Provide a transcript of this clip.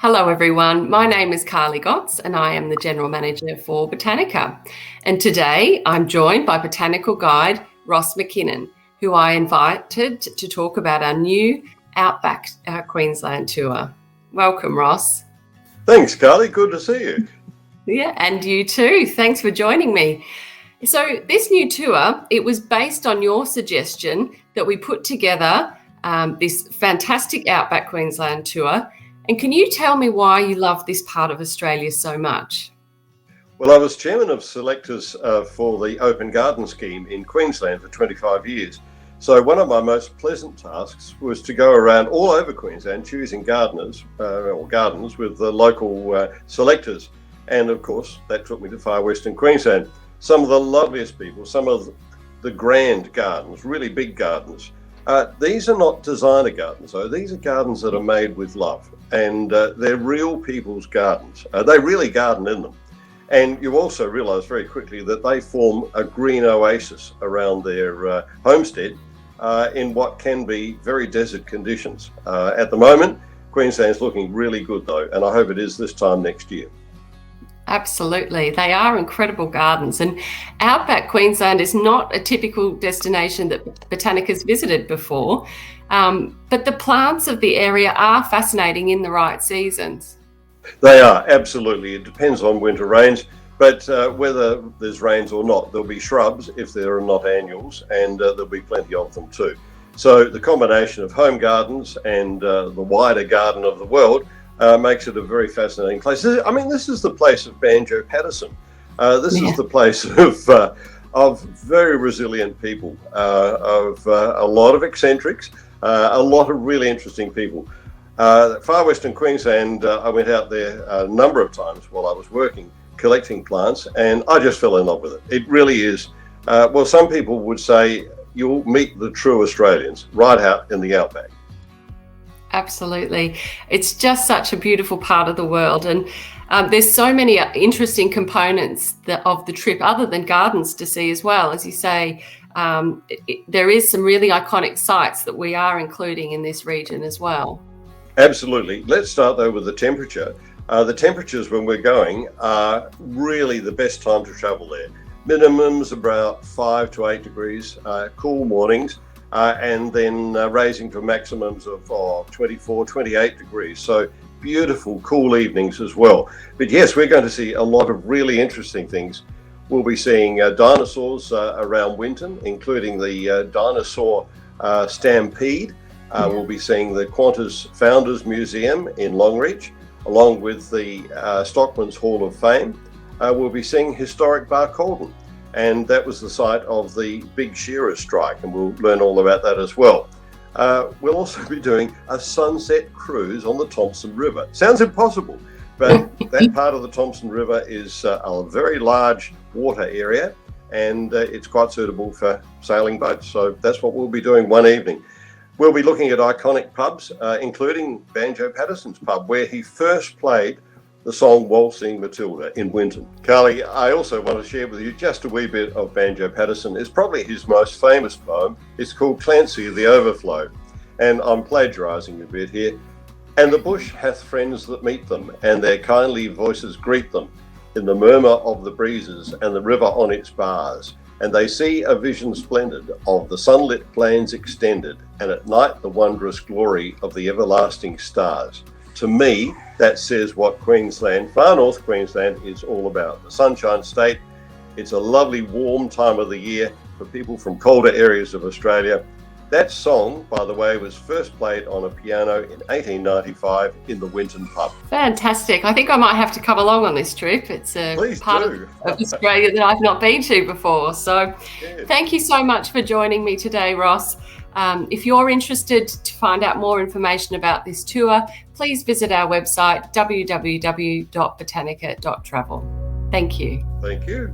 Hello everyone, my name is Carly Gotz and I am the General Manager for Botanica. And today I'm joined by Botanical Guide Ross McKinnon, who I invited to talk about our new Outback Queensland tour. Welcome, Ross. Thanks, Carly. Good to see you. Yeah, and you too. Thanks for joining me. So this new tour, it was based on your suggestion that we put together this fantastic Outback Queensland tour. And can you tell me why you love this part of Australia so much? Well, I was chairman of selectors for the Open Garden Scheme in Queensland for 25 years. So one of my most pleasant tasks was to go around all over Queensland choosing gardeners or gardens with the local selectors. And of course, that took me to far western Queensland. Some of the loveliest people, some of the grand gardens, really big gardens. These are not designer gardens, though. These are gardens that are made with love, and they're real people's gardens. They really garden in them. And you also realise very quickly that they form a green oasis around their homestead in what can be very desert conditions. At the moment, Queensland's looking really good, though, and I hope it is this time next year. Absolutely. They are incredible gardens. And Outback Queensland is not a typical destination that Botanica's visited before, but the plants of the area are fascinating in the right seasons. They are, absolutely. It depends on winter rains, but whether there's rains or not, there'll be shrubs if there are not annuals, and there'll be plenty of them too. So the combination of home gardens and the wider garden of the world makes it a very fascinating place. I mean, this is the place of Banjo Patterson. This is the place of very resilient people, of a lot of eccentrics, a lot of really interesting people. Far western Queensland, I went out there a number of times while I was working, collecting plants, and I just fell in love with it. It really is, well, some people would say you'll meet the true Australians right out in the outback. Absolutely. It's just such a beautiful part of the world. And there's so many interesting components of the trip other than gardens to see as well. As you say, there is some really iconic sites that we are including in this region as well. Absolutely. Let's start though with the temperature. The temperatures when we're going are really the best time to travel there. Minimums about 5 to 8 degrees, cool mornings. And then raising to maximums of 24, 28 degrees. So beautiful, cool evenings as well. But yes, we're going to see a lot of really interesting things. We'll be seeing dinosaurs around Winton, including the dinosaur stampede. We'll be seeing the Qantas Founders Museum in Longreach, along with the Stockman's Hall of Fame. We'll be seeing historic Barcaldine. And that was the site of the big shearers strike, and we'll learn all about that as well. We'll also be doing a sunset cruise on the Thomson River. Sounds impossible, but that part of the Thomson River is a very large water area, and it's quite suitable for sailing boats. So that's what we'll be doing one evening. We'll be looking at iconic pubs, including Banjo Patterson's pub, where he first played the song Waltzing Matilda in Winton. Carly, I also want to share with you just a wee bit of Banjo Patterson. It's probably his most famous poem. It's called Clancy the Overflow. And I'm plagiarising a bit here. And the bush hath friends that meet them, and their kindly voices greet them in the murmur of the breezes and the river on its bars. And they see a vision splendid of the sunlit plains extended, and at night the wondrous glory of the everlasting stars. To me, that says what Queensland, far north Queensland, is all about. The Sunshine State. It's a lovely warm time of the year for people from colder areas of Australia. That song, by the way, was first played on a piano in 1895 in the Winton pub. Fantastic. I think I might have to come along on this trip. It's a part of Australia that I've not been to before. So Thank you so much for joining me today, Ross. If you're interested to find out more information about this tour, please visit our website, www.botanica.travel. Thank you. Thank you.